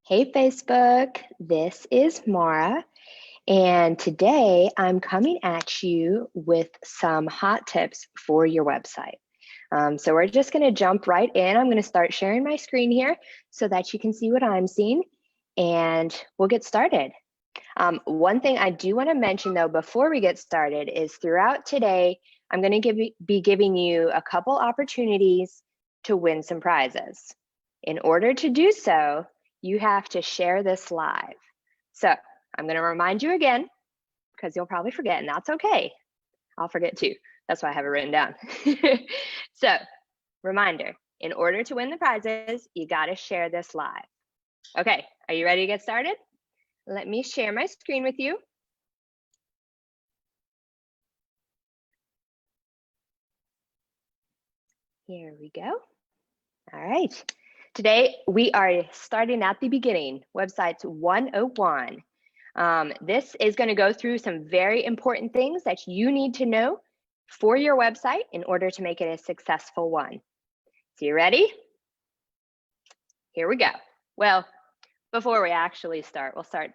Hey Facebook, this is Mara, and today I'm coming at you with some hot tips for your website. So we're just going to jump right in. I'm going to start sharing my screen here so that you can see what I'm seeing, and we'll get started. One thing I do want to mention though before we get started is throughout today, I'm going to be giving you a couple opportunities to win some prizes. In order to do so, you have to share this live. So I'm going to remind you again, because you'll probably forget, and that's okay. I'll forget too. That's why I have it written down. So reminder, in order to win the prizes, you got to share this live. Okay, are you ready to get started? Let me share my screen with you. Here we go. All right. Today, we are starting at the beginning, Websites 101. This is going to go through some very important things that you need to know for your website in order to make it a successful one. So you ready? Here we go. Well, before we actually start, we'll start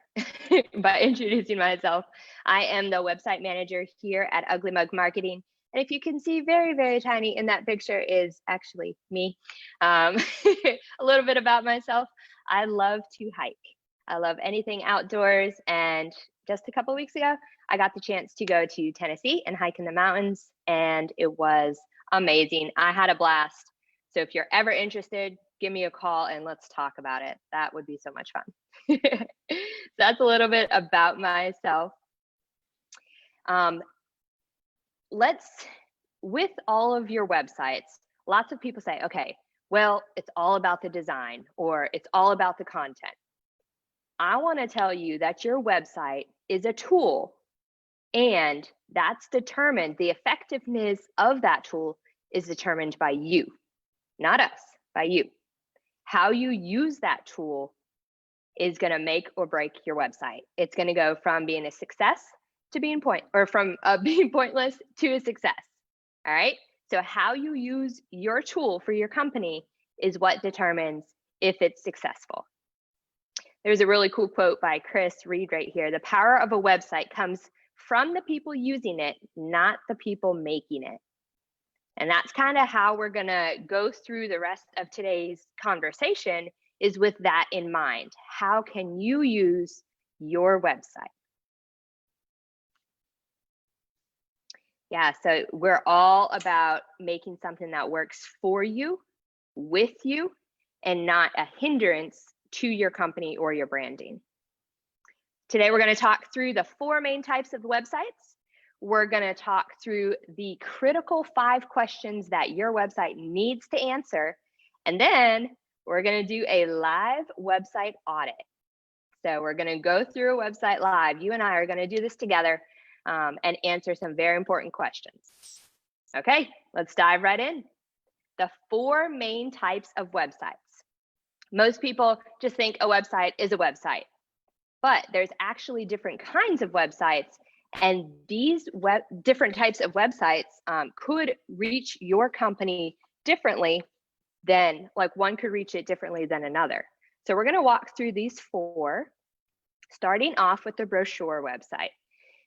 by introducing myself. I am the website manager here at Ugly Mug Marketing. And if you can see very, very tiny in that picture is actually me. A little bit about myself. I love to hike. I love anything outdoors. And just a couple of weeks ago, I got the chance to go to Tennessee and hike in the mountains. And it was amazing. I had a blast. So if you're ever interested, give me a call and let's talk about it. That would be so much fun. So that's a little bit about myself. With all of your websites, lots of people say, okay, well, it's all about the design or it's all about the content. I want to tell you that your website is a tool, and that's determined, the effectiveness of that tool is determined by you, not us, by you. How you use that tool is going to make or break your website. It's going to go from being a success to being being pointless to a success. All right. So how you use your tool for your company is what determines if it's successful. There's a really cool quote by Chris Reed right here. The power of a website comes from the people using it, not the people making it. And that's kind of how we're going to go through the rest of today's conversation, is with that in mind. How can you use your website? Yeah, so we're all about making something that works for you, with you, and not a hindrance to your company or your branding. Today, we're going to talk through the 4 main types of websites. We're going to talk through the critical 5 questions that your website needs to answer. And then we're going to do a live website audit. So we're going to go through a website live. You and I are going to do this together and answer some very important questions. Okay, let's dive right in. The 4 main types of websites. Most people just think a website is a website, but there's actually different kinds of websites, and these different types of websites could reach your company differently than, like, one could reach it differently than another. So we're going to walk through these 4, starting off with the Brochure website.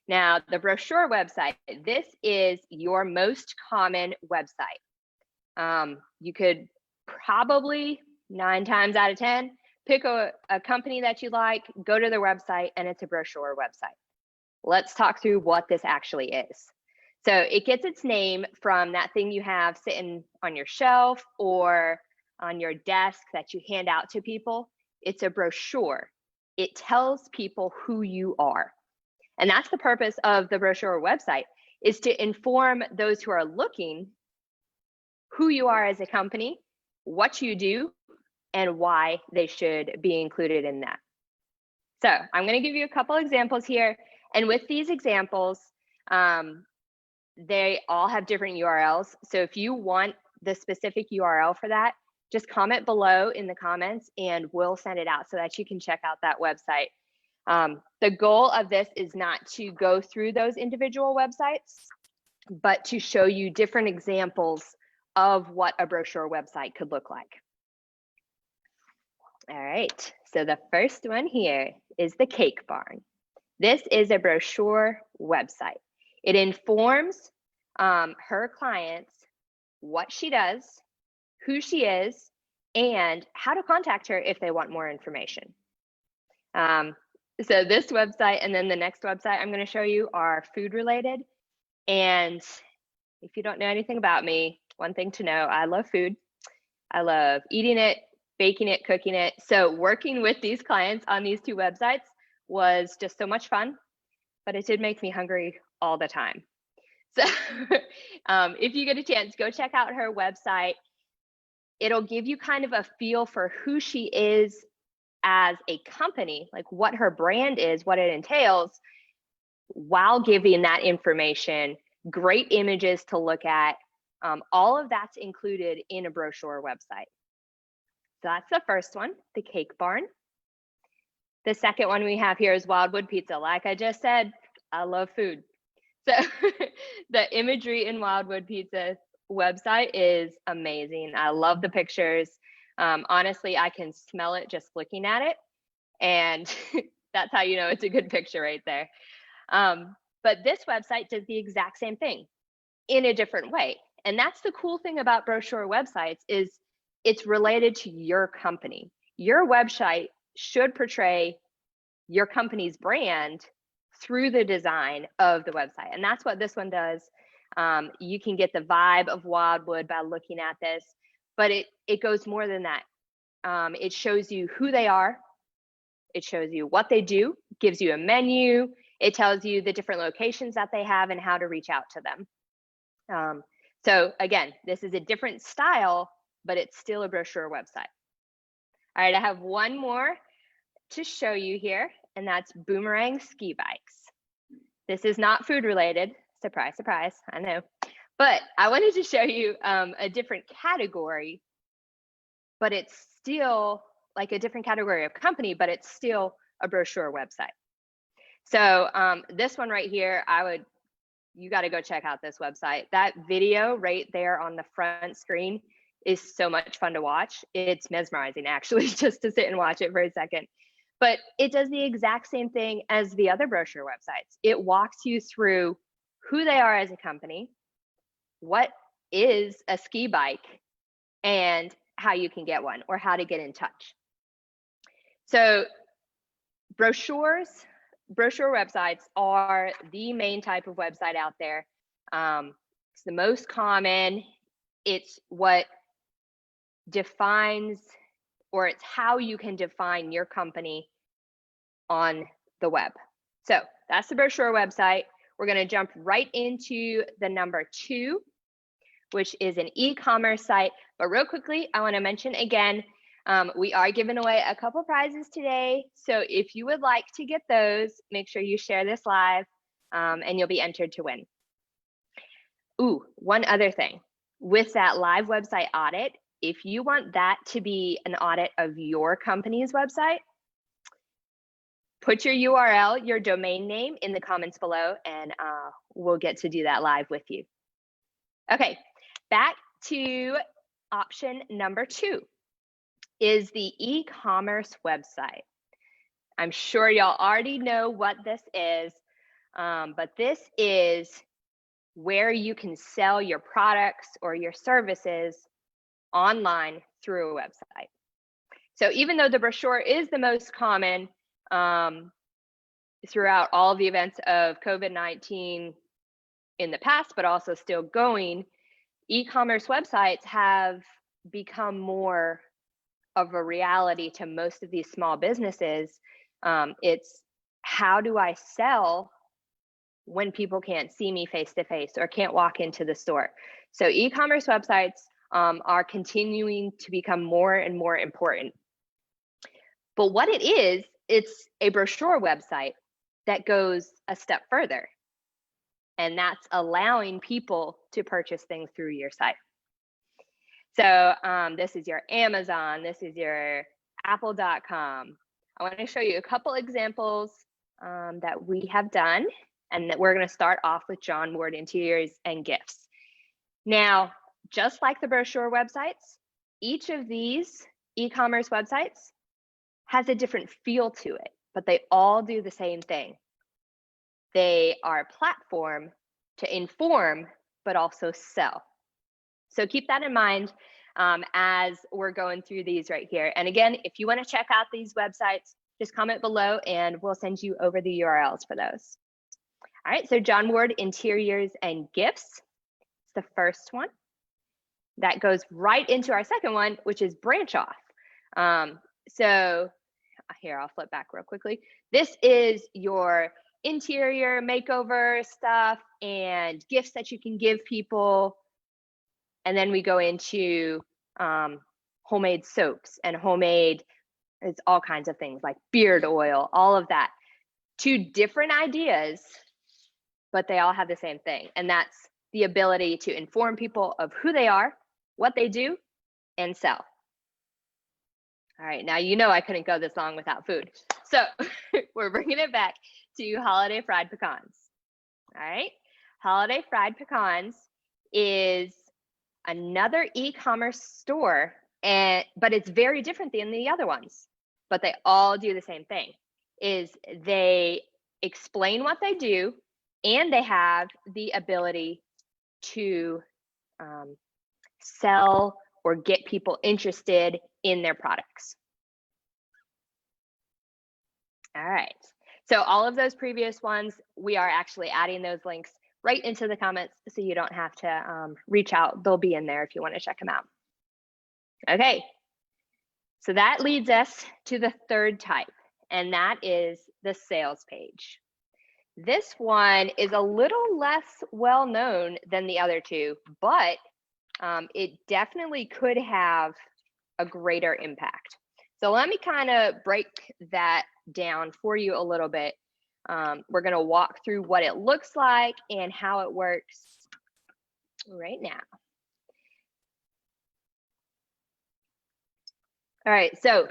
Now, the Brochure website, this is your most common website. You could probably 9 times out of 10 pick a company that you like, go to their website, and it's a Brochure website. Let's talk through what this actually is. So it gets its name from that thing you have sitting on your shelf or on your desk that you hand out to people. It's a brochure. It tells people who you are. And that's the purpose of the Brochure website, is to inform those who are looking who you are as a company, what you do, and why they should be included in that. So I'm going to give you a couple examples here. And with these examples, they all have different URLs. So if you want the specific URL for that, just comment below in the comments and we'll send it out so that you can check out that website. The goal of this is not to go through those individual websites, but to show you different examples of what a Brochure website could look like. All right, So the first one here is the Cake Barn. This is a brochure website. It informs her clients what she does, who she is, and how to contact her if they want more information. So this website and then the next website I'm going to show you are food related. And if you don't know anything about me, one thing to know, I love food. I love eating it, baking it, cooking it. So working with these clients on these two websites was just so much fun, but it did make me hungry all the time. So if you get a chance, go check out her website. It'll give you kind of a feel for who she is as a company, like what her brand is, what it entails, while giving that information, great images to look at. All of that's included in a brochure website. So that's the first one, the Cake Barn. The second one we have here is Wildwood Pizza. Like I just said, I love food. So the imagery in Wildwood Pizza website is amazing. I love the pictures. Honestly, I can smell it just looking at it. And that's how you know it's a good picture right there. But this website does the exact same thing in a different way. And that's the cool thing about brochure websites is it's related to your company. Your website should portray your company's brand through the design of the website. And that's what this one does. You can get the vibe of Wildwood by looking at this, but it goes more than that. It shows you who they are. It shows you what they do, gives you a menu. It tells you the different locations that they have and how to reach out to them. So again, this is a different style, but it's still a brochure website. All right, I have one more to show you here, and that's Boomerang Ski Bikes. This is not food related. Surprise, surprise, I know. But I wanted to show you a different category, but it's still like a different category of company, but it's still a brochure website. So this one right here, you got to go check out this website. That video right there on the front screen is so much fun to watch. It's mesmerizing actually, just to sit and watch it for a second. But it does the exact same thing as the other brochure websites. It walks you through who they are as a company, what is a ski bike, and how you can get one or how to get in touch. So brochure websites are the main type of website out there. It's the most common. It's what defines, or it's how you can define your company on the web. So that's the brochure website. We're going to jump right into the number 2, which is an e-commerce site. But real quickly, I want to mention again, we are giving away a couple prizes today. So if you would like to get those, make sure you share this live and you'll be entered to win. Ooh, one other thing. With that live website audit, if you want that to be an audit of your company's website, put your URL, your domain name in the comments below, and we'll get to do that live with you. Okay, back to option number 2 is the e-commerce website. I'm sure y'all already know what this is, but this is where you can sell your products or your services online through a website. So even though the brochure is the most common throughout all the events of COVID-19 in the past, but also still going, e-commerce websites have become more of a reality to most of these small businesses. It's how do I sell when people can't see me face to face or can't walk into the store? So e-commerce websites are continuing to become more and more important. But what it is, it's a brochure website that goes a step further. And that's allowing people to purchase things through your site. So this is your Amazon, this is your Apple.com. I want to show you a couple examples that we have done, and that we're going to start off with John Ward Interiors and Gifts. Now, just like the brochure websites, each of these e-commerce websites has a different feel to it, but they all do the same thing. They are a platform to inform, but also sell. So keep that in mind as we're going through these right here. And again, if you want to check out these websites, just comment below and we'll send you over the URLs for those. All right, so John Ward Interiors and Gifts. It's the first one. That goes right into our second one, which is Branch Off. So here, I'll flip back real quickly. This is your interior makeover stuff and gifts that you can give people. And then we go into homemade soaps and homemade, it's all kinds of things like beard oil, all of that. Two different ideas, but they all have the same thing. And that's the ability to inform people of who they are, what they do, and sell. All right, now you know I couldn't go this long without food. So we're bringing it back to Holiday Fried Pecans. All right, Holiday Fried Pecans is another e-commerce store, but it's very different than the other ones. But they all do the same thing, is they explain what they do, and they have the ability to sell or get people interested in their products. All right, so all of those previous ones, we are actually adding those links right into the comments so you don't have to reach out. They'll be in there if you want to check them out. Okay, so that leads us to the third type, and that is the sales page. This one is a little less well known than the other two, but it definitely could have a greater impact. So let me kind of break that down for you a little bit. We're going to walk through what it looks like and how it works right now. All right, so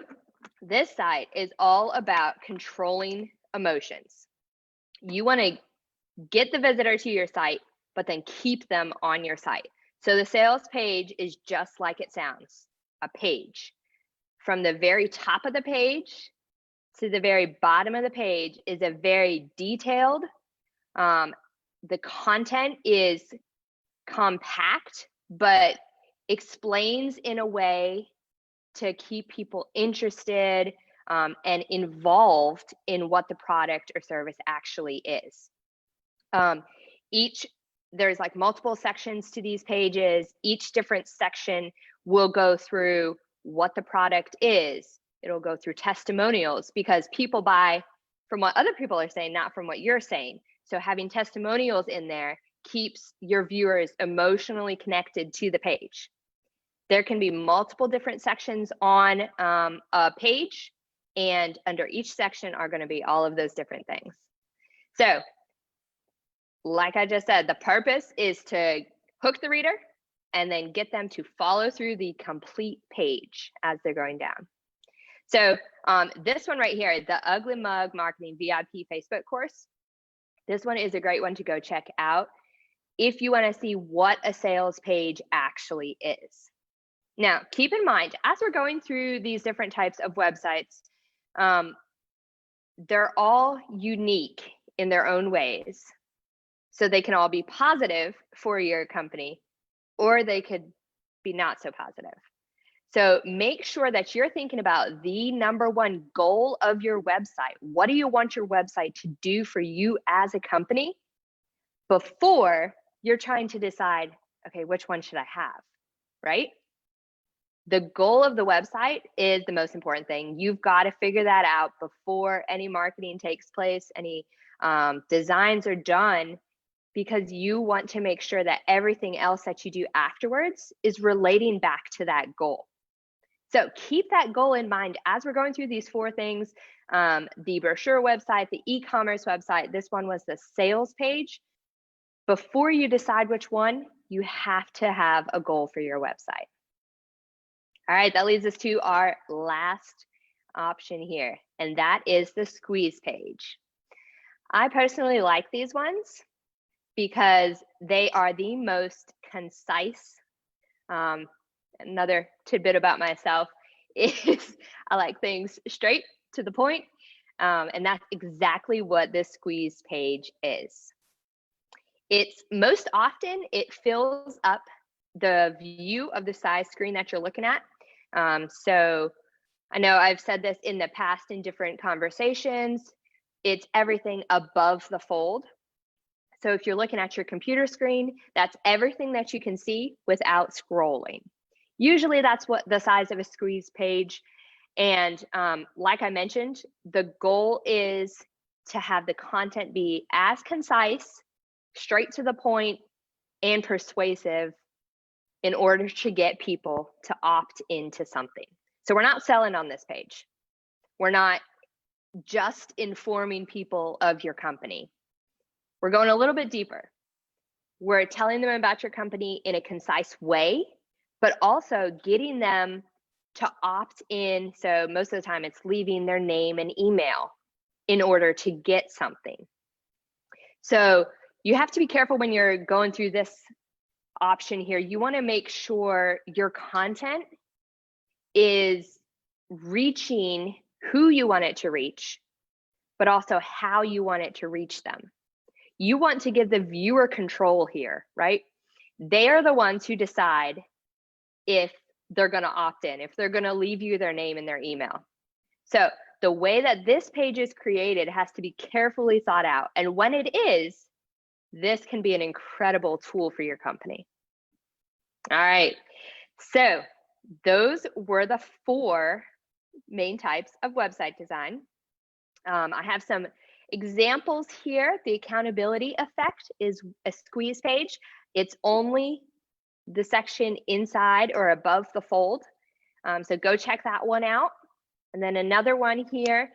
this site is all about controlling emotions. You want to get the visitor to your site, but then keep them on your site. So the sales page is just like it sounds, a page. From the very top of the page to the very bottom of the page is a very detailed, the content is compact, but explains in a way to keep people interested and involved in what the product or service actually is. There's like multiple sections to these pages. Each different section will go through what the product is. It'll go through testimonials because people buy from what other people are saying, not from what you're saying. So having testimonials in there keeps your viewers emotionally connected to the page. There can be multiple different sections on a page, and under each section are going to be all of those different things. So like I just said, the purpose is to hook the reader and then get them to follow through the complete page as they're going down. So this one right here, the Ugly Mug Marketing VIP Facebook course, this one is a great one to go check out if you want to see what a sales page actually is. Now, keep in mind, as we're going through these different types of websites, they're all unique in their own ways. So they can all be positive for your company, or they could be not so positive. So make sure that you're thinking about the number one goal of your website. What do you want your website to do for you as a company before you're trying to decide, okay, which one should I have, right? The goal of the website is the most important thing. You've got to figure that out before any marketing takes place, any designs are done, because you want to make sure that everything else that you do afterwards is relating back to that goal. So keep that goal in mind as we're going through these four things, the brochure website, the e-commerce website, this one was the sales page. Before you decide which one, you have to have a goal for your website. All right, that leads us to our last option here, and that is the squeeze page. I personally like these ones because they are the most concise. Another tidbit about myself is I like things straight to the point. And that's exactly what this squeeze page is. It's most often, it fills up the view of the size screen that you're looking at. So I know I've said this in the past in different conversations. It's everything above the fold. So if you're looking at your computer screen, that's everything that you can see without scrolling. Usually that's what the size of a squeeze page. And like I mentioned, the goal is to have the content be as concise, straight to the point, and persuasive in order to get people to opt into something. So we're not selling on this page. We're not just informing people of your company. We're going a little bit deeper. We're telling them about your company in a concise way, but also getting them to opt in. So most of the time it's leaving their name and email in order to get something. So you have to be careful when you're going through this option here. You want to make sure your content is reaching who you want it to reach, but also how you want it to reach them. You want to give the viewer control here, right? They are the ones who decide if they're going to opt in, if they're going to leave you their name and their email. So the way that this page is created has to be carefully thought out. And when it is, this can be an incredible tool for your company. All right. So those were the 4 main types of website design. I have some examples here. The accountability effect is a squeeze page. It's only the section inside or above the fold. So go check that one out. And then another one here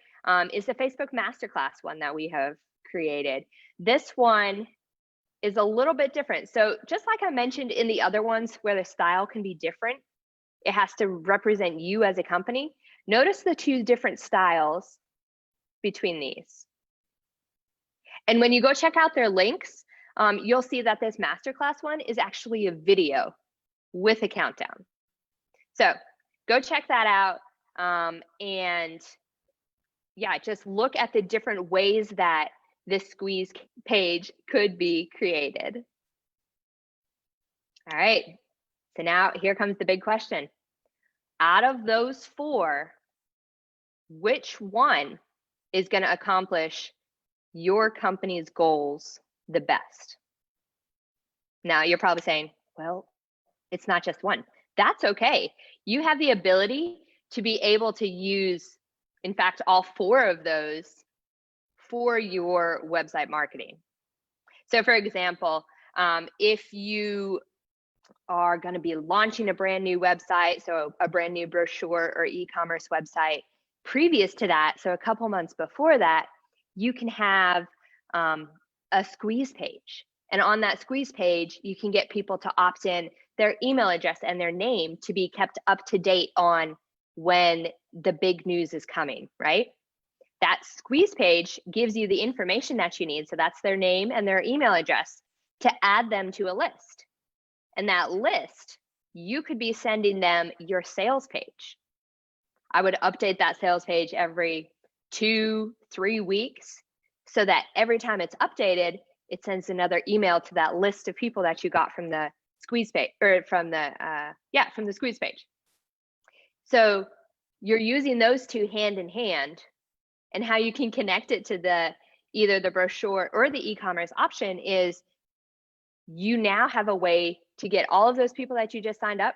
is the Facebook Masterclass one that we have created. This one is a little bit different. So just like I mentioned in the other ones where the style can be different, it has to represent you as a company. Notice the 2 different styles between these. And when you go check out their links, you'll see that this masterclass one is actually a video with a countdown. So go check that out. And yeah, just look at the different ways that this squeeze page could be created. All right, so now here comes the big question. Out of those 4, which one is going to accomplish your company's goals the best? Now you're probably saying, well, it's not just one. That's okay. You have the ability to be able to use, in fact, all 4 of those for your website marketing. So for example, if you are going to be launching a brand new website, so a brand new brochure or e-commerce website, previous to that, so a couple months before that, you can have a squeeze page. And on that squeeze page, you can get people to opt in their email address and their name to be kept up to date on when the big news is coming, right? That squeeze page gives you the information that you need. So that's their name and their email address to add them to a list. And that list, you could be sending them your sales page. I would update that sales page every 2-3 weeks so that every time it's updated, it sends another email to that list of people that you got from the squeeze page, or from the squeeze page. So you're using those 2 hand in hand, and how you can connect it to either the brochure or the e-commerce option is you now have a way to get all of those people that you just signed up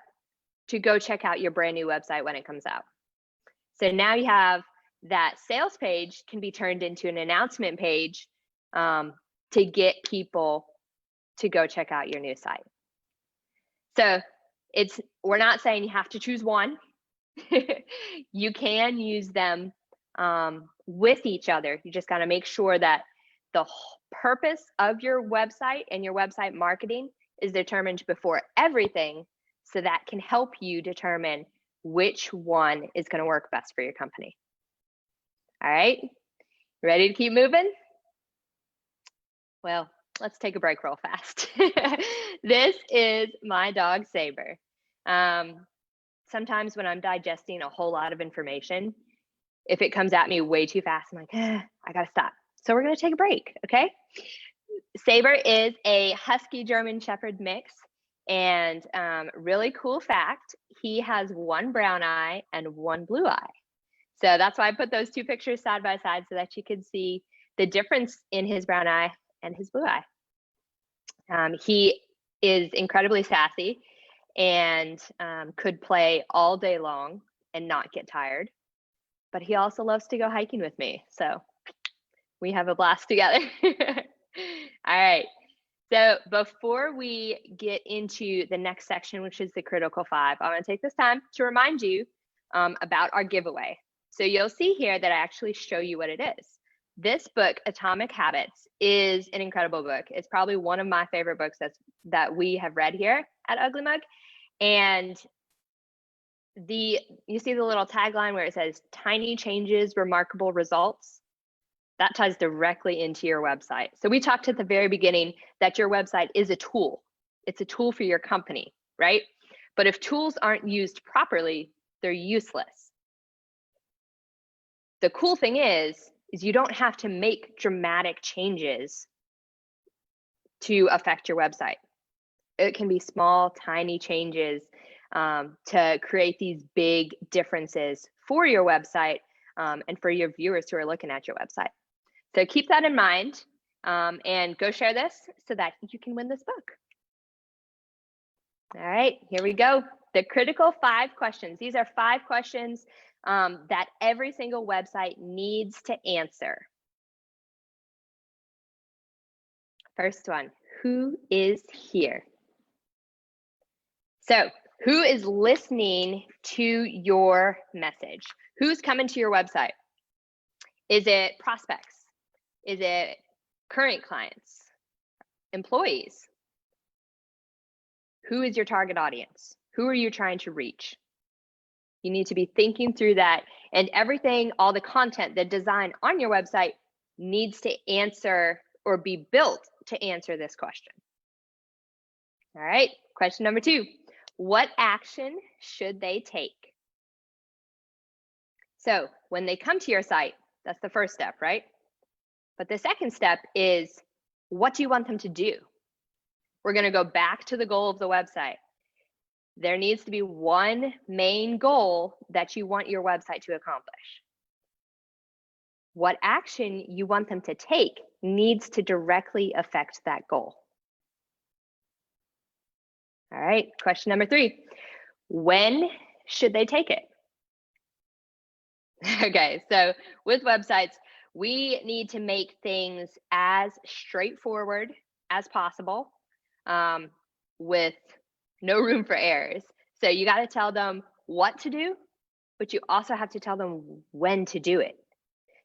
to go check out your brand new website when it comes out. So now you have that sales page can be turned into an announcement page to get people to go check out your new site. So we're not saying you have to choose one. You can use them with each other. You just got to make sure that the purpose of your website and your website marketing is determined before everything, so that can help you determine which one is going to work best for your company. All right, ready to keep moving? Well, let's take a break real fast. This is my dog, Saber. sometimes when I'm digesting a whole lot of information, if it comes at me way too fast, I'm like, I gotta stop. So we're gonna take a break, okay? Saber is a Husky German Shepherd mix, and really cool fact, he has one brown eye and one blue eye. So that's why I put those two pictures side by side so that you could see the difference in his brown eye and his blue eye. He is incredibly sassy and could play all day long and not get tired. But he also loves to go hiking with me. So we have a blast together. All right. So before we get into the next section, which is the critical 5, I want to take this time to remind you about our giveaway. So you'll see here that I actually show you what it is. This book, Atomic Habits, is an incredible book. It's probably one of my favorite books that we have read here at Ugly Mug. And you see the little tagline where it says tiny changes, remarkable results. That ties directly into your website. So we talked at the very beginning that your website is a tool. It's a tool for your company, right? But if tools aren't used properly, they're useless. The cool thing is you don't have to make dramatic changes to affect your website. It can be small, tiny changes to create these big differences for your website and for your viewers who are looking at your website. So keep that in mind and go share this so that you can win this book. All right, here we go. The critical 5 questions. These are 5 questions that every single website needs to answer. First one, who is here? So who is listening to your message? Who's coming to your website? Is it prospects? Is it current clients? Employees? Who is your target audience? Who are you trying to reach? You need to be thinking through that, and everything, all the content, the design on your website needs to answer or be built to answer this question. All right, question number 2. What action should they take? So when they come to your site, that's the first step, right? But the second step is, what do you want them to do? We're going to go back to the goal of the website. There needs to be one main goal that you want your website to accomplish. What action you want them to take needs to directly affect that goal. All right, question number 3. When should they take it? Okay, so with websites, we need to make things as straightforward as possible with no room for errors. So you got to tell them what to do, but you also have to tell them when to do it.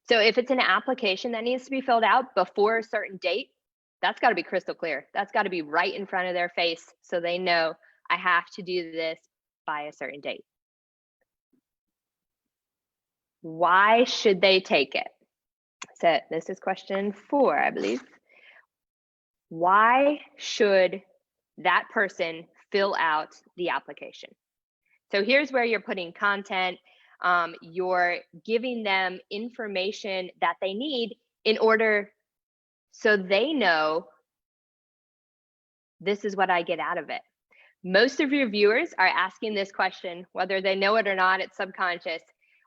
So if it's an application that needs to be filled out before a certain date, that's got to be crystal clear. That's got to be right in front of their face so they know I have to do this by a certain date. Why should they take it? So this is question 4, I believe. Why should that person fill out the application? So here's where you're putting content. You're giving them information that they need in order so they know this is what I get out of it. Most of your viewers are asking this question, whether they know it or not, it's subconscious.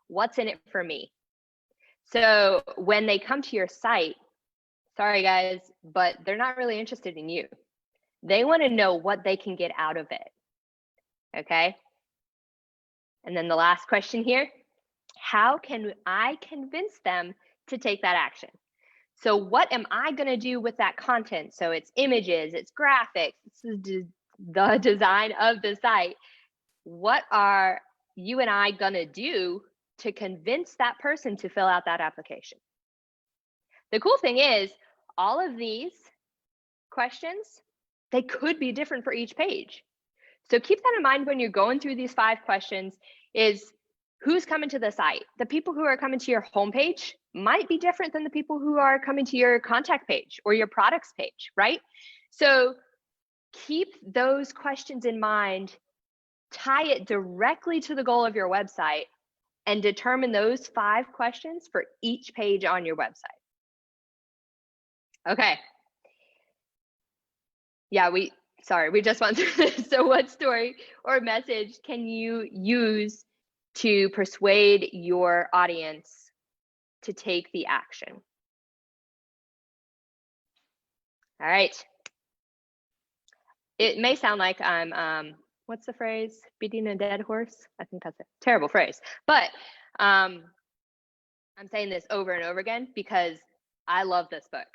What's in it for me? So when they come to your site, sorry guys, but they're not really interested in you. They want to know what they can get out of it. Okay? And then the last question here, how can I convince them to take that action? So what am I going to do with that content? So it's images, it's graphics, it's the design of the site. What are you and I going to do to convince that person to fill out that application? The cool thing is, all of these questions, they could be different for each page. So keep that in mind when you're going through these 5 questions is who's coming to the site. The people who are coming to your homepage might be different than the people who are coming to your contact page or your products page, right? So keep those questions in mind tie it directly to the goal of your website, and determine those 5 questions for each page on your website. Okay. Yeah, we just went through this. So what story or message can you use to persuade your audience to take the action? All right. It may sound like I'm, what's the phrase? Beating a dead horse? I think that's a terrible phrase. But I'm saying this over and over again because I love this book.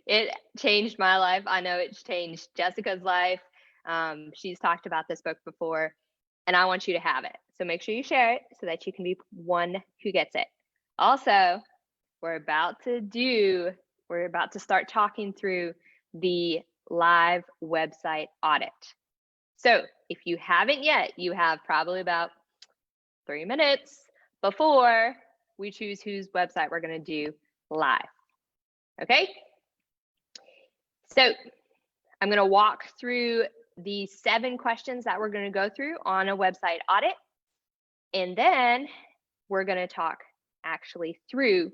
It changed my life. I know it's changed Jessica's life. She's talked about this book before, and I want you to have it. So make sure you share it so that you can be one who gets it. Also, we're about to start talking through the live website audit. So if you haven't yet, you have probably about 3 minutes before we choose whose website we're going to do live. Okay? So I'm going to walk through the 7 questions that we're going to go through on a website audit. And then we're going to talk actually through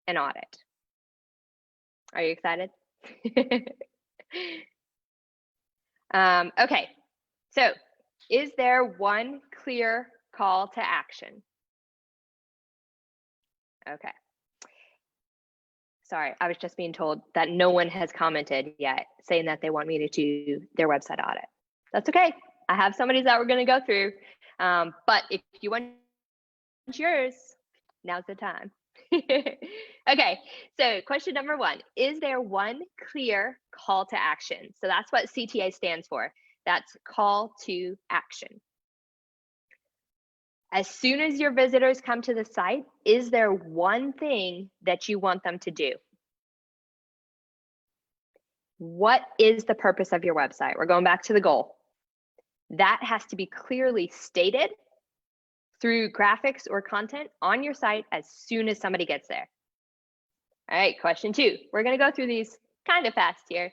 an audit. Are you excited? Okay. So is there one clear call to action? Okay. Sorry, I was just being told that no one has commented yet saying that they want me to do their website audit. That's okay. I have somebody that we're going to go through. But if you want yours, now's the time. Okay, so question number 1, is there one clear call to action? So that's what CTA stands for. That's call to action. As soon as your visitors come to the site, is there one thing that you want them to do? What is the purpose of your website? We're going back to the goal. That has to be clearly stated through graphics or content on your site as soon as somebody gets there. All right, question 2. We're going to go through these kind of fast here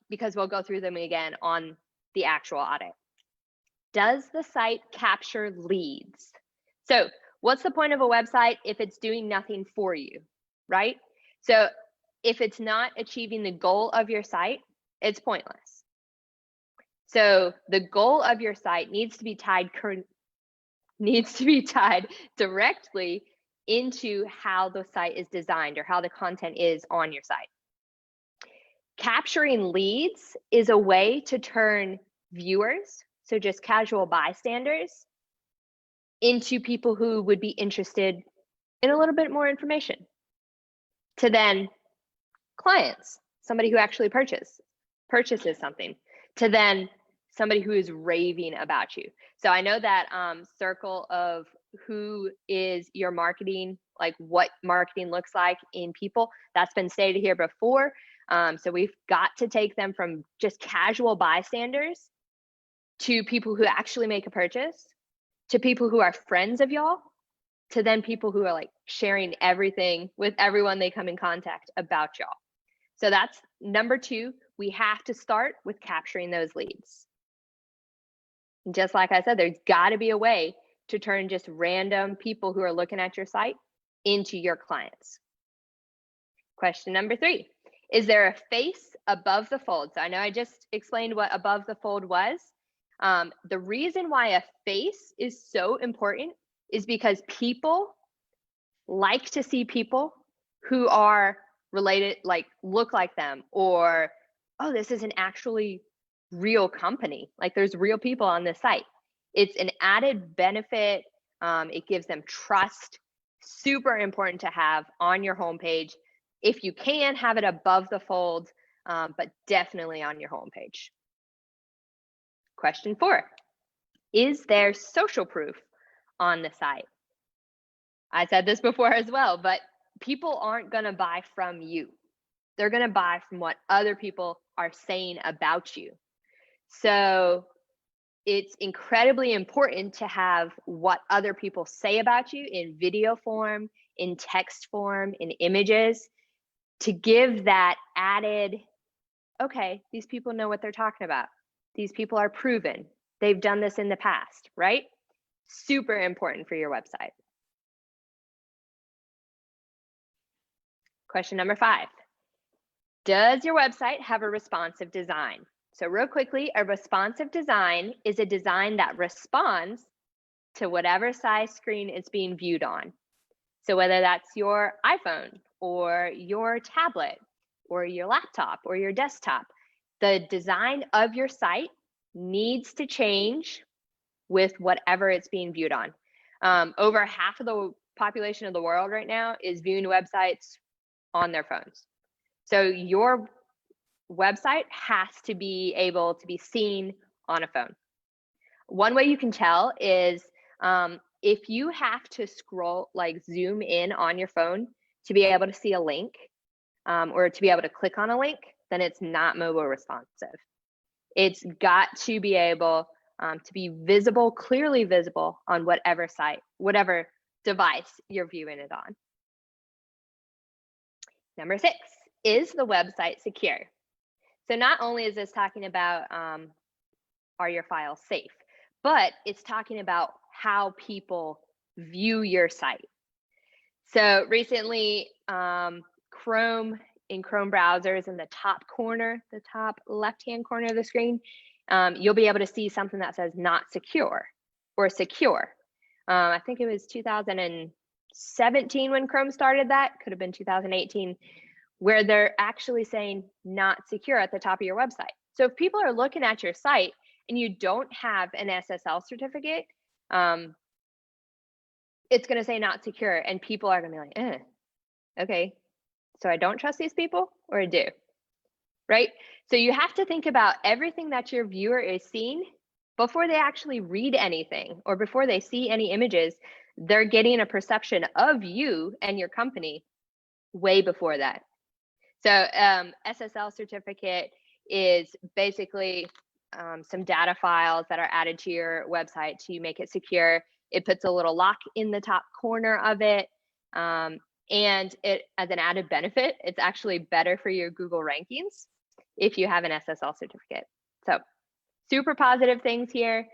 because we'll go through them again on the actual audit. Does the site capture leads? So what's the point of a website if it's doing nothing for you, right? So if it's not achieving the goal of your site, it's pointless. So the goal of your site needs to be tied directly into how the site is designed or how the content is on your site. Capturing leads is a way to turn viewers, so just casual bystanders, into people who would be interested in a little bit more information. To then clients, somebody who actually purchases something. To then somebody who is raving about you. So I know that circle of who is your marketing, like what marketing looks like in people, that's been stated here before. So we've got to take them from just casual bystanders to people who actually make a purchase, to people who are friends of y'all, to then people who are like sharing everything with everyone they come in contact about y'all. So that's number 2. We have to start with capturing those leads. Just like I said, there's got to be a way to turn just random people who are looking at your site into your clients. Question number 3, is there a face above the fold? So I know I just explained what above the fold was. The reason why a face is so important is because people like to see people who are related, like look like them, or, oh, this is an actually real company. Like there's real people on this site. It's an added benefit. It gives them trust. Super important to have on your homepage. If you can, have it above the fold, but definitely on your homepage. Question 4, is there social proof on the site? I said this before as well, but people aren't going to buy from you. They're going to buy from what other people are saying about you. So it's incredibly important to have what other people say about you in video form, in text form, in images, to give that added, okay, these people know what they're talking about. These people are proven. They've done this in the past, right? Super important for your website. Question number 5. Does your website have a responsive design? So real quickly, a responsive design is a design that responds to whatever size screen it's being viewed on. So whether that's your iPhone or your tablet or your laptop or your desktop, the design of your site needs to change with whatever it's being viewed on. Over half of the population of the world right now is viewing websites on their phones. So your website has to be able to be seen on a phone. One way you can tell is if you have to scroll, like zoom in on your phone to be able to see a link or to be able to click on a link, then it's not mobile responsive. It's got to be able to be visible, clearly visible on whatever site, whatever device you're viewing it on. Number 6, is the website secure? So not only is this talking about are your files safe, but it's talking about how people view your site. So recently, Chrome browsers in the top corner, the top left-hand corner of the screen, you'll be able to see something that says not secure or secure. I think it was 2017 when Chrome started that, could have been 2018, where they're actually saying not secure at the top of your website. So if people are looking at your site and you don't have an SSL certificate, it's going to say not secure, and people are going to be like, okay, so I don't trust these people, or I do, right? So you have to think about everything that your viewer is seeing before they actually read anything or before they see any images. They're getting a perception of you and your company way before that. So SSL certificate is basically some data files that are added to your website to make it secure. It puts a little lock in the top corner of it. And it, as an added benefit, it's actually better for your Google rankings if you have an SSL certificate. So super positive things here.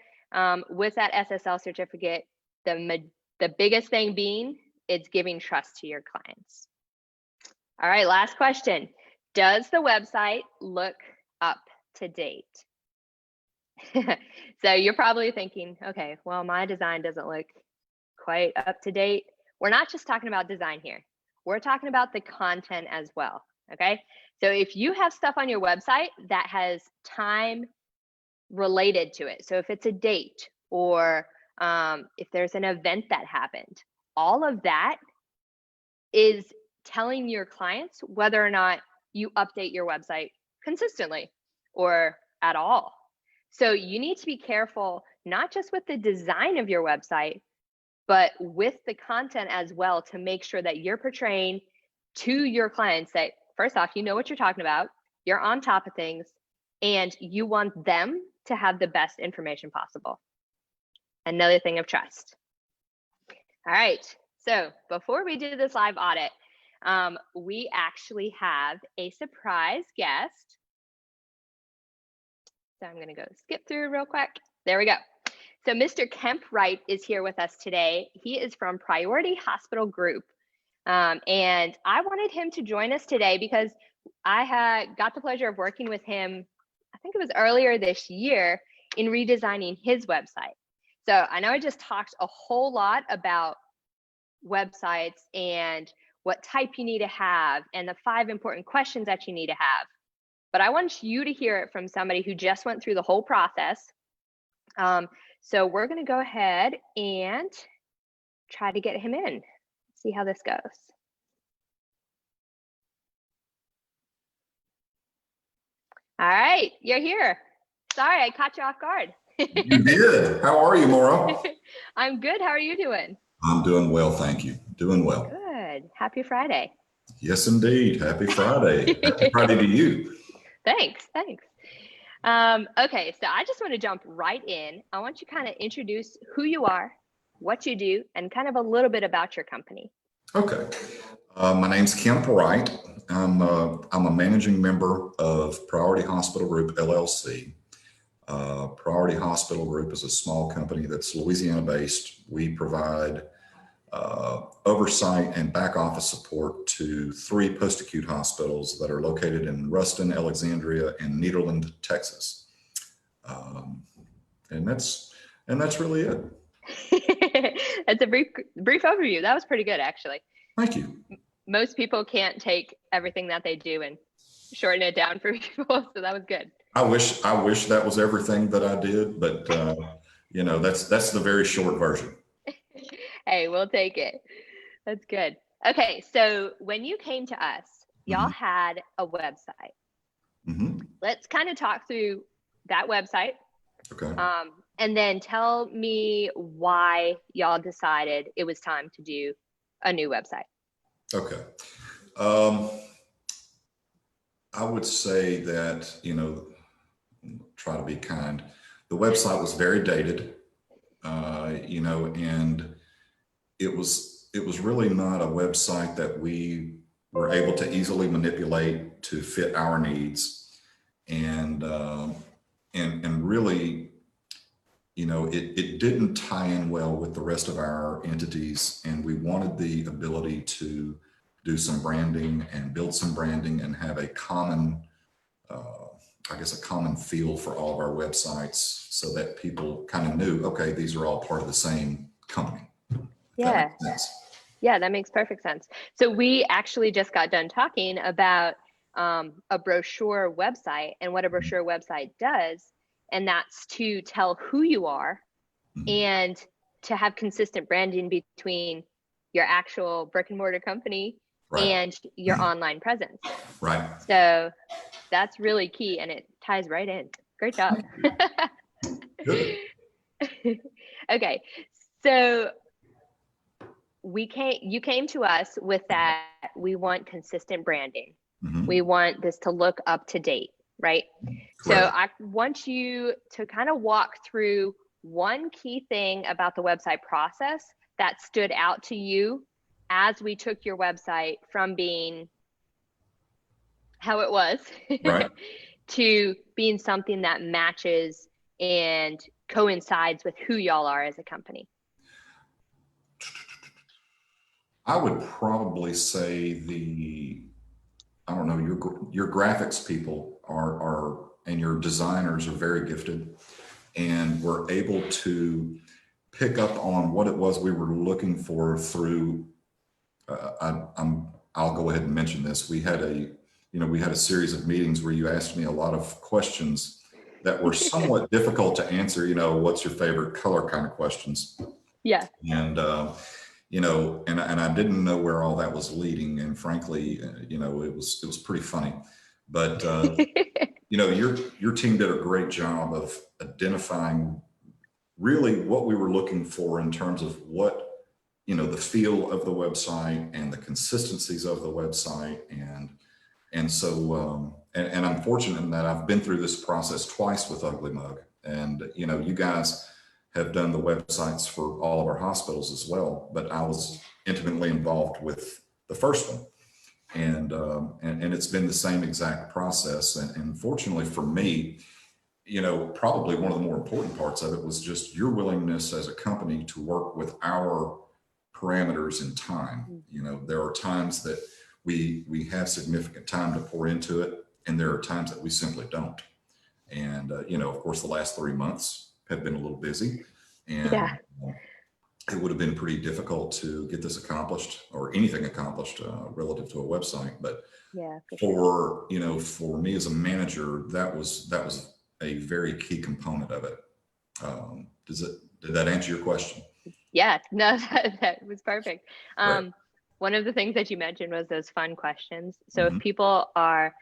With that SSL certificate, the biggest thing being it's giving trust to your clients. All right, last question. Does the website look up to date? So you're probably thinking, okay, well, my design doesn't look quite up to date. We're not just talking about design here. We're talking about the content as well, okay? So if you have stuff on your website that has time related to it, so if it's a date or if there's an event that happened, all of that is telling your clients whether or not you update your website consistently or at all. So you need to be careful, not just with the design of your website, but with the content as well, to make sure that you're portraying to your clients that, first off, you know what you're talking about, you're on top of things, and you want them to have the best information possible. Another thing of trust. All right, so before we do this live audit, we actually have a surprise guest. So I'm gonna go skip through real quick. There we go. So Mr. Kemp Wright is here with us today. He is from Priority Hospital Group. And I wanted him to join us today because I had got the pleasure of working with him, I think it was earlier this year, in redesigning his website. So I know I just talked a whole lot about websites and what type you need to have and the 5 important questions that you need to have. But I want you to hear it from somebody who just went through the whole process. So we're going to go ahead and try to get him in, see how this goes. All right, you're here. Sorry, I caught you off guard. You did. How are you, Maura? I'm good. How are you doing? I'm doing well, thank you. Doing well. Good. Happy Friday. Yes, indeed. Happy Friday. Happy Friday to you. Thanks. Okay, so I just want to jump right in. I want you to kind of introduce who you are, what you do, and kind of a little bit about your company. Okay. My name's Kemp Wright. I'm a managing member of Priority Hospital Group, LLC. Priority Hospital Group is a small company that's Louisiana-based. We provide oversight and back office support to 3 post-acute hospitals that are located in Ruston, Alexandria, and Nederland, Texas. And that's really it. That's a brief overview. That was pretty good, actually. Thank you. Most people can't take everything that they do and shorten it down for people, so that was good. I wish that was everything that I did, but that's the very short version. Hey, we'll take it. That's good. Okay, so when you came to us, y'all had a website. Let's kind of talk through that website. Okay. And then tell me why y'all decided it was time to do a new website. Okay. I would say that, try to be kind. The website was very dated, and it was really not a website that we were able to easily manipulate to fit our needs. And really, it didn't tie in well with the rest of our entities. And we wanted the ability to do some branding and build some branding and have a common, a common feel for all of our websites so that people kind of knew, okay, these are all part of the same company. Yeah. Yeah, that makes perfect sense. So we actually just got done talking about a brochure website and what a brochure website does. And that's to tell who you are and to have consistent branding between your actual brick and mortar company and your online presence. Right. So that's really key, and it ties right in. Great job. Good. Okay, so you came to us with that. We want consistent branding. We want this to look up to date, right? Correct. So I want you to kind of walk through one key thing about the website process that stood out to you as we took your website from being how it was to being something that matches and coincides with who y'all are as a company. I would probably say your graphics people are and your designers are very gifted, and we're able to pick up on what it was we were looking for through, I'll go ahead and mention this. We had a series of meetings where you asked me a lot of questions that were somewhat difficult to answer, what's your favorite color kind of questions. Yeah. And, and I didn't know where all that was leading. And frankly, it was pretty funny, but, your team did a great job of identifying really what we were looking for in terms of what, the feel of the website and the consistencies of the website. And so, and I'm fortunate in that I've been through this process twice with Ugly Mug. And, you guys have done the websites for all of our hospitals as well, but I was intimately involved with the first one. And it's been the same exact process. And fortunately for me, probably one of the more important parts of it was just your willingness as a company to work with our parameters in time. There are times that we have significant time to pour into it, and there are times that we simply don't. And, of course, the last 3 months have been a little busy, and it would have been pretty difficult to get this accomplished or anything accomplished relative to a website. But for me as a manager, that was a very key component of it. Did that answer your question? Yeah, no, that was perfect. One of the things that you mentioned was those fun questions. So if people are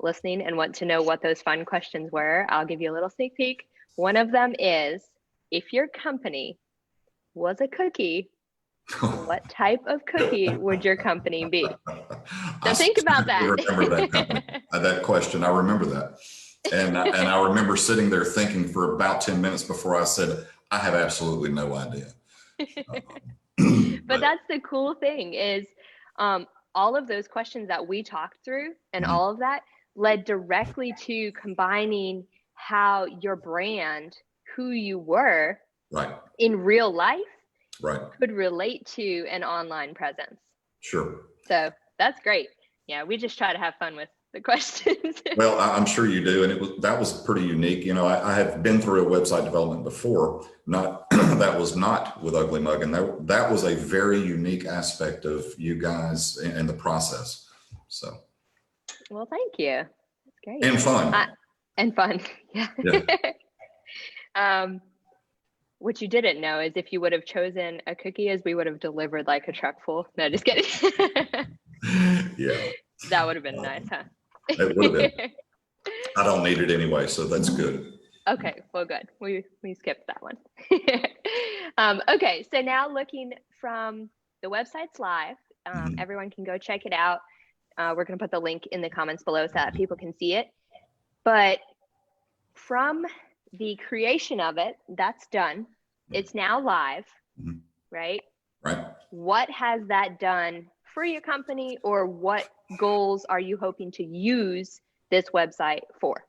listening and want to know what those fun questions were, I'll give you a little sneak peek. One of them is, if your company was a cookie, what type of cookie would your company be? So think about that. I remember that question. I remember that. And I remember sitting there thinking for about 10 minutes before I said, I have absolutely no idea. But that's the cool thing is all of those questions that we talked through and all of that led directly to combining how your brand, who you were Right. in real life, Right. could relate to an online presence. Sure. So that's great. Yeah, we just try to have fun with the questions. Well, I'm sure you do, and that was pretty unique. You know, I have been through a website development before, not that was not with Ugly Mug, and that was a very unique aspect of you guys and the process. So, well, thank you. That's great. And fun. And fun. Yeah. Yeah. What you didn't know is if you would have chosen a cookie, is we would have delivered like a truck full. No, just kidding. Yeah. That would have been nice, huh? It would have been. I don't need it anyway, so that's good. Okay, well, good. We skipped that one. Okay, so now looking from the website's live, everyone can go check it out. We're going to put the link in the comments below so that people can see it. But from the creation of it, that's done. It's now live, right? Right. What has that done for your company, or what goals are you hoping to use this website for?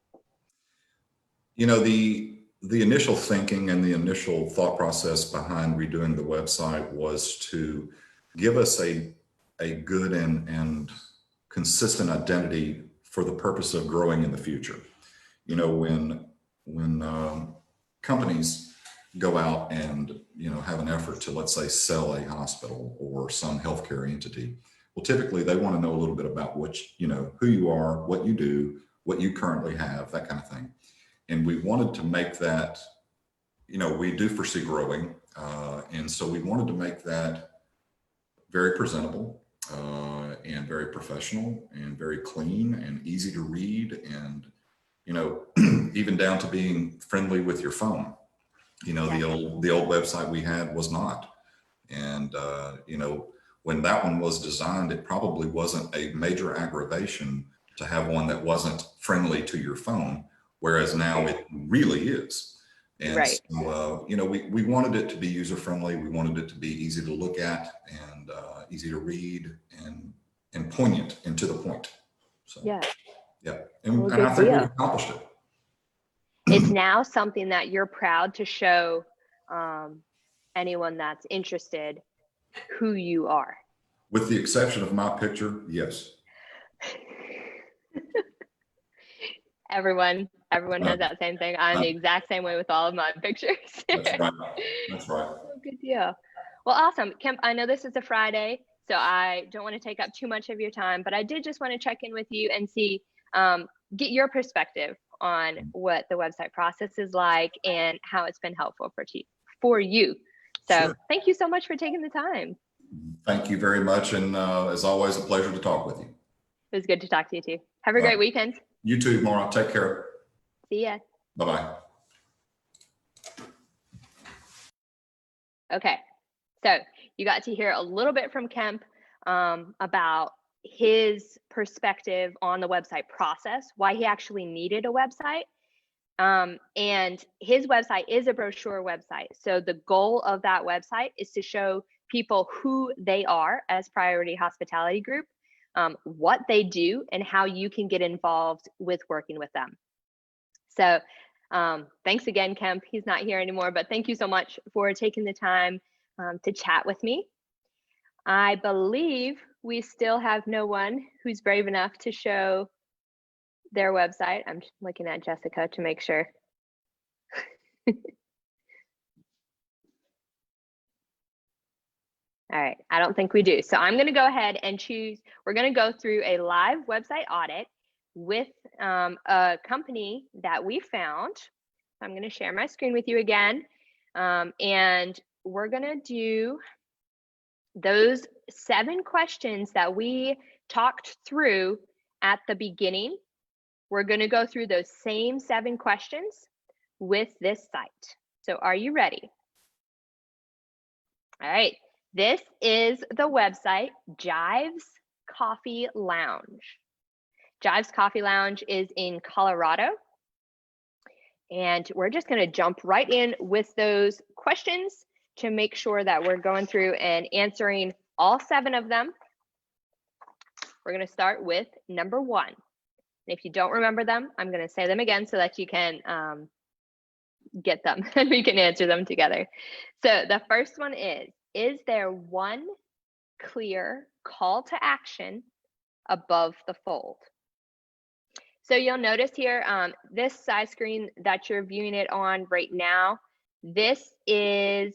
You know, the initial thinking and the initial thought process behind redoing the website was to give us a good and consistent identity for the purpose of growing in the future. You know, when companies go out and, you know, have an effort to, let's say, sell a hospital or some healthcare entity, well, typically they want to know a little bit about who you are, what you do, what you currently have, that kind of thing. And we wanted to make that, you know, we do foresee growing. And so we wanted to make that very presentable and very professional and very clean and easy to read, and, you know, even down to being friendly with your phone. You know, the old website we had was not. And, you know, when that one was designed, it probably wasn't a major aggravation to have one that wasn't friendly to your phone, whereas now it really is. And so, you know, we wanted it to be user-friendly. We wanted it to be easy to look at and easy to read and poignant and to the point. So, yeah. And I think we've accomplished it. It's now something that you're proud to show anyone that's interested who you are. With the exception of my picture, yes. Everyone has that same thing. I'm the exact same way with all of my pictures. That's right. That's right. Oh, good deal. Well, awesome. Kemp, I know this is a Friday, so I don't want to take up too much of your time, but I did just want to check in with you and see, get your perspective on what the website process is like and how it's been helpful for you. So Thank you so much for taking the time. Thank you very much. And as always, a pleasure to talk with you. It was good to talk to you too. Have a great weekend. You too, Maura. Take care. See ya. Bye-bye. Okay, so you got to hear a little bit from Kemp about his perspective on the website process, why he actually needed a website. And his website is a brochure website. So the goal of that website is to show people who they are as Priority Hospitality Group, what they do, and how you can get involved with working with them. So thanks again, Kemp. He's not here anymore, but thank you so much for taking the time to chat with me. I believe we still have no one who's brave enough to show their website. I'm just looking at Jessica to make sure. All right, I don't think we do. So I'm going to go ahead and choose. We're going to go through a live website audit with a company that we found. I'm going to share my screen with you again. And we're going to do those 7 questions that we talked through at the beginning. We're going to go through those same 7 questions with this site. So are you ready? All right. This is the website, Jive's Coffee Lounge. Jive's Coffee Lounge is in Colorado. And we're just going to jump right in with those questions to make sure that we're going through and answering all 7 of them. We're going to start with number 1. If you don't remember them, I'm going to say them again so that you can get them and we can answer them together. So the first one is there one clear call to action above the fold? So you'll notice here, this size screen that you're viewing it on right now, this is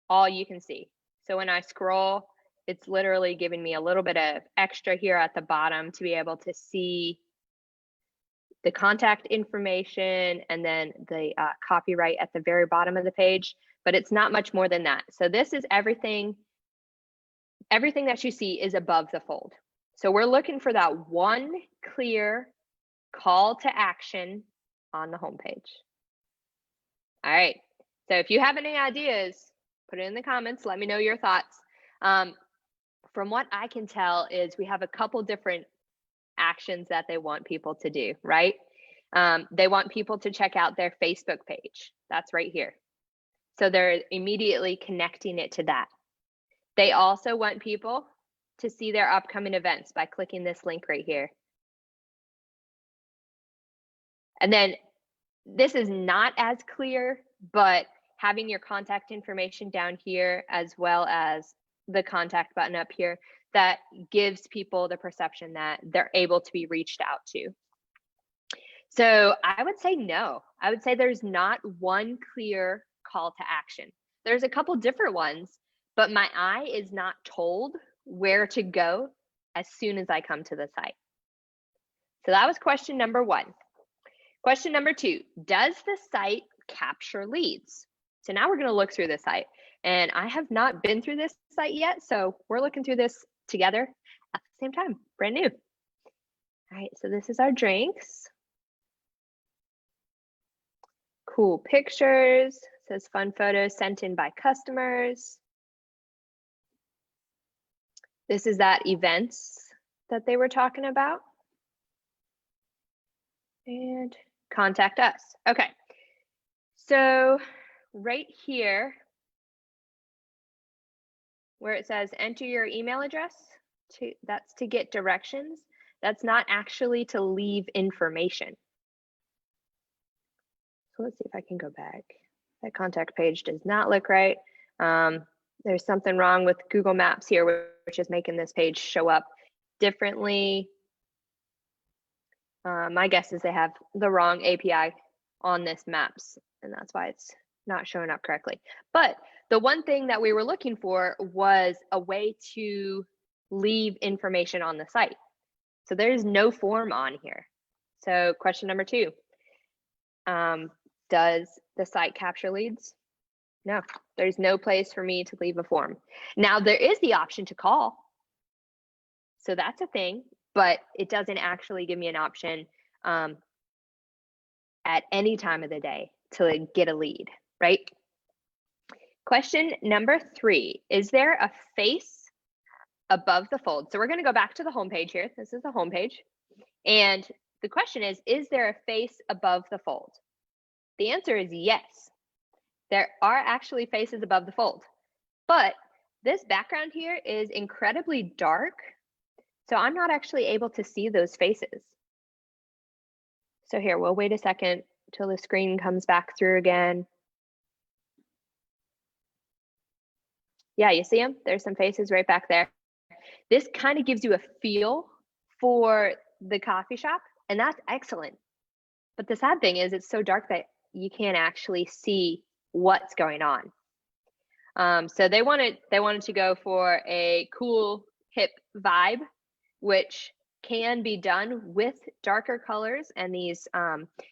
all you can see. So when I scroll, it's literally giving me a little bit of extra here at the bottom to be able to see the contact information and then the copyright at the very bottom of the page, but it's not much more than that. So this is everything that you see is above the fold. So we're looking for that one clear call to action on the homepage. All right, so if you have any ideas, put it in the comments, let me know your thoughts. From what I can tell is we have a couple different actions that they want people to do, right? They want people to check out their Facebook page. That's right here. So they're immediately connecting it to that. They also want people to see their upcoming events by clicking this link right here. And then this is not as clear, but having your contact information down here as well as the contact button up here, that gives people the perception that they're able to be reached out to. So I would say no. I would say there's not one clear call to action. There's a couple different ones, but my eye is not told where to go as soon as I come to the site. So that was question number one. Question number two, does the site capture leads? So now we're going to look through the site, and I have not been through this site yet, so we're looking through this together at the same time, brand new. All right, so this is our drinks. Cool pictures, says fun photos sent in by customers. This is that events that they were talking about. And contact us. Okay, so right here, where it says enter your email address, that's to get directions. That's not actually to leave information. So let's see if I can go back. That contact page does not look right. There's something wrong with Google Maps here, which is making this page show up differently. My guess is they have the wrong API on this maps, and that's why it's not showing up correctly. But the one thing that we were looking for was a way to leave information on the site. So there's no form on here. So question number two, does the site capture leads? No, there's no place for me to leave a form. Now there is the option to call. So that's a thing, but it doesn't actually give me an option at any time of the day to get a lead, right? Question number three, is there a face above the fold? So we're going to go back to the home page here. This is the home page. And the question is there a face above the fold? The answer is yes. There are actually faces above the fold, but this background here is incredibly dark. So I'm not actually able to see those faces. So here, we'll wait a second till the screen comes back through again. Yeah, you see them? There's some faces right back there. This kind of gives you a feel for the coffee shop, and that's excellent. But the sad thing is it's so dark that you can't actually see what's going on. So they wanted to go for a cool, hip vibe, which can be done with darker colors and these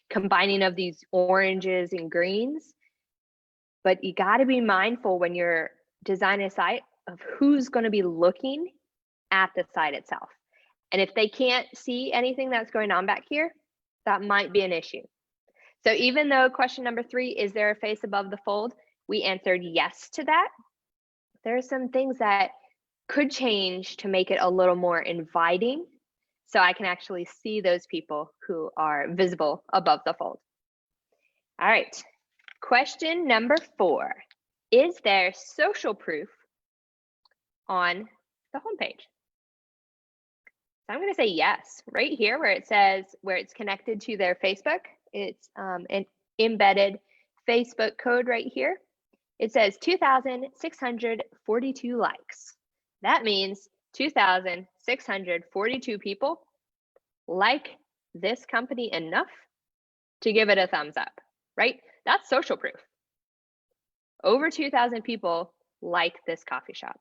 combining of these oranges and greens. But you got to be mindful when you're designing a site of who's going to be looking at the site itself. And if they can't see anything that's going on back here, that might be an issue. So even though question number three, is there a face above the fold? We answered yes to that. There are some things that could change to make it a little more inviting, so I can actually see those people who are visible above the fold. All right, question number four. Is there social proof on the homepage? So I'm going to say yes. Right here where it says, where it's connected to their Facebook, it's an embedded Facebook code right here. It says 2,642 likes. That means 2,642 people like this company enough to give it a thumbs up, right? That's social proof. Over 2,000 people like this coffee shop.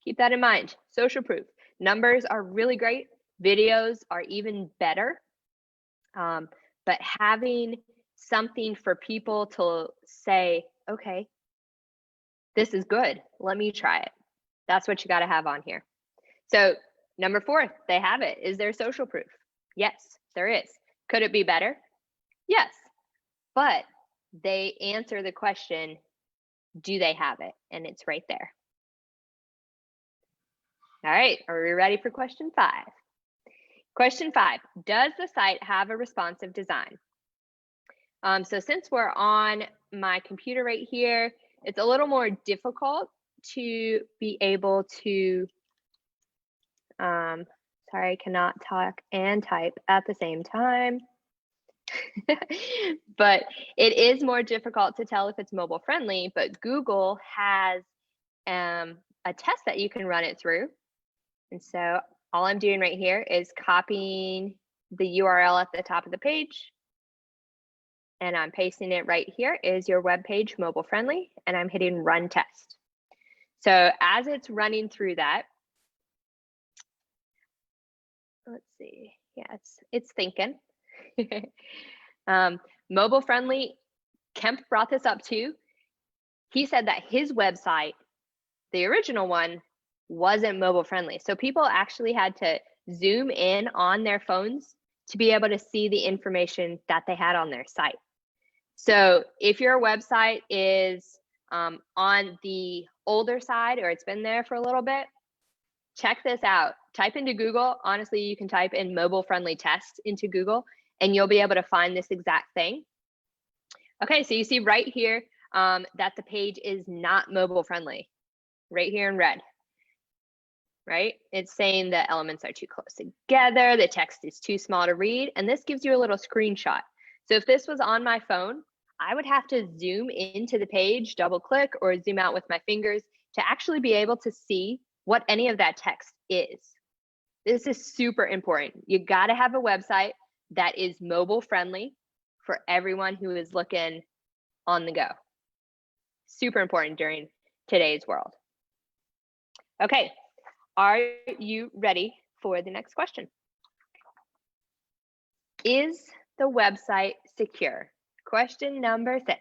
Keep that in mind, social proof. Numbers are really great. Videos are even better. But having something for people to say, okay, this is good, let me try it. That's what you got to have on here. So number 4, they have it. Is there social proof? Yes, there is. Could it be better? Yes, but they answer the question, do they have it? And it's right there. All right, are we ready for question 5? Question 5, does the site have a responsive design? So since we're on my computer right here, it's a little more difficult to be able to, sorry, I cannot talk and type at the same time. But it is more difficult to tell if it's mobile friendly, but Google has a test that you can run it through. And so all I'm doing right here is copying the URL at the top of the page, and I'm pasting it right here. Is your web page mobile friendly? And I'm hitting run test. So as it's running through that, let's see, yeah, it's thinking. Mobile friendly, Kemp brought this up too. He said that his website, the original one, wasn't mobile friendly. So people actually had to zoom in on their phones to be able to see the information that they had on their site. So if your website is on the older side, or it's been there for a little bit, check this out. Type into Google. Honestly, you can type in mobile friendly test into Google and you'll be able to find this exact thing. Okay, so you see right here that the page is not mobile friendly, right here in red. Right? It's saying the elements are too close together, the text is too small to read, and this gives you a little screenshot. So if this was on my phone, I would have to zoom into the page, double click, or zoom out with my fingers to actually be able to see what any of that text is. This is super important. You got to have a website that is mobile friendly for everyone who is looking on the go. Super important during today's world. Okay. Are you ready for the next question? Is the website secure? Question number 6.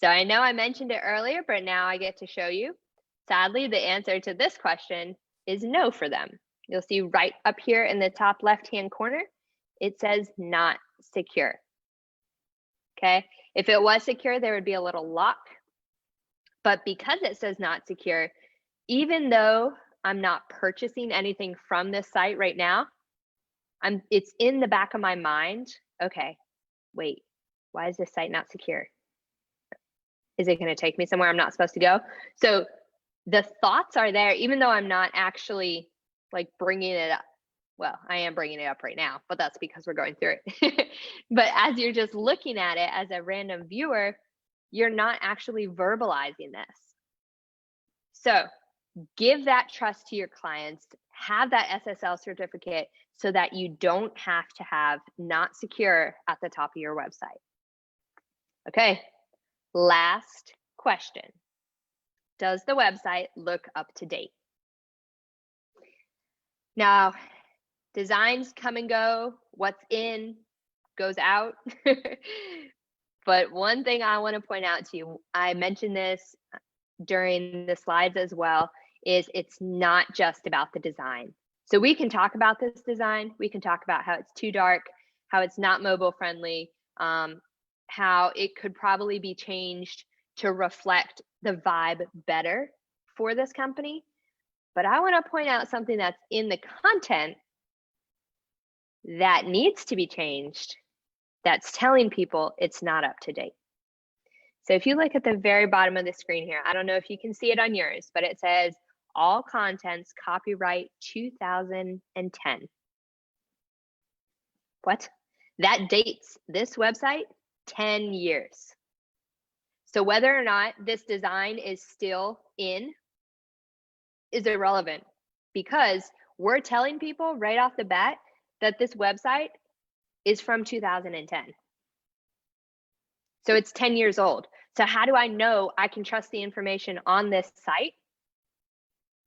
So I know I mentioned it earlier, but now I get to show you. Sadly, the answer to this question is no for them. You'll see right up here in the top left-hand corner, it says not secure. Okay, if it was secure, there would be a little lock. But because it says not secure, even though I'm not purchasing anything from this site right now, it's in the back of my mind, okay, wait, why is this site not secure? Is it going to take me somewhere I'm not supposed to go? So the thoughts are there, even though I'm not actually like bringing it up. Well, I am bringing it up right now, but that's because we're going through it. But as you're just looking at it as a random viewer, you're not actually verbalizing this. So give that trust to your clients, have that SSL certificate so that you don't have to have not secure at the top of your website. Okay, last question. Does the website look up to date? Now, designs come and go, what's in goes out. But one thing I want to point out to you, I mentioned this during the slides as well, is it's not just about the design. So we can talk about this design, we can talk about how it's too dark, how it's not mobile friendly, how it could probably be changed to reflect the vibe better for this company. But I want to point out something that's in the content that needs to be changed, that's telling people it's not up to date. So if you look at the very bottom of the screen here, I don't know if you can see it on yours, but it says all contents, copyright 2010. What? That dates this website 10 years. So whether or not this design is still in is irrelevant, because we're telling people right off the bat that this website is from 2010. So it's 10 years old. So how do I know I can trust the information on this site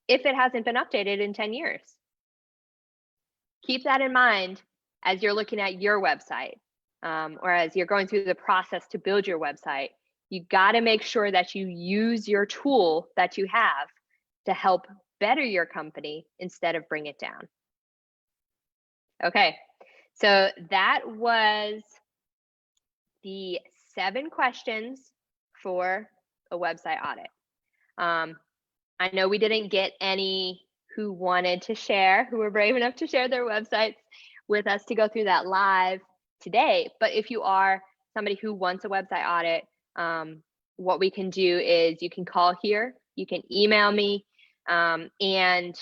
if it hasn't been updated in 10 years? Keep that in mind as you're looking at your website, or as you're going through the process to build your website. You got to make sure that you use your tool that you have to help better your company instead of bring it down. Okay, so that was the 7 questions for a website audit. I know we didn't get any who wanted to share, who were brave enough to share their websites with us to go through that live today. But if you are somebody who wants a website audit, what we can do is you can call here, you can email me, and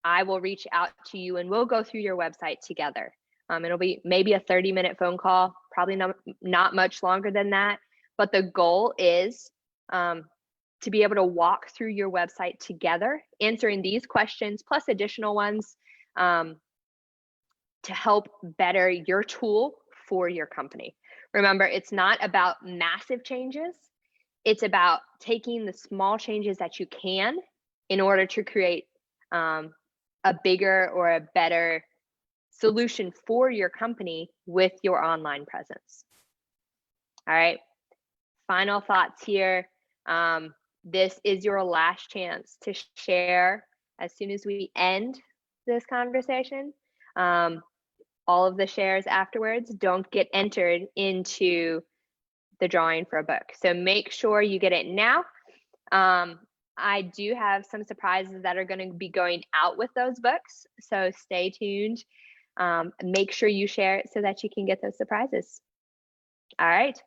I will reach out to you and we'll go through your website together. It'll be maybe a 30-minute phone call, probably not much longer than that. But the goal is to be able to walk through your website together, answering these questions plus additional ones to help better your tool for your company. Remember, it's not about massive changes. It's about taking the small changes that you can in order to create a bigger or a better solution for your company with your online presence. All right, final thoughts here. This is your last chance to share as soon as we end this conversation. All of the shares afterwards don't get entered into the drawing for a book. So make sure you get it now. I do have some surprises that are going to be going out with those books. So stay tuned. Make sure you share it so that you can get those surprises. All right.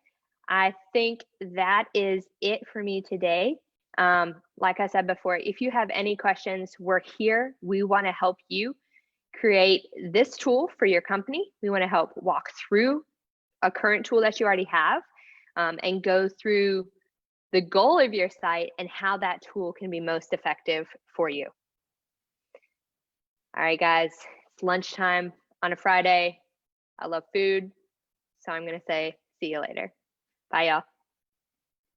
I think that is it for me today. Like I said before, if you have any questions, we're here. We want to help you create this tool for your company. We want to help walk through a current tool that you already have and go through the goal of your site and how that tool can be most effective for you. All right, guys, it's lunchtime on a Friday. I love food, so I'm going to say see you later. Bye, y'all.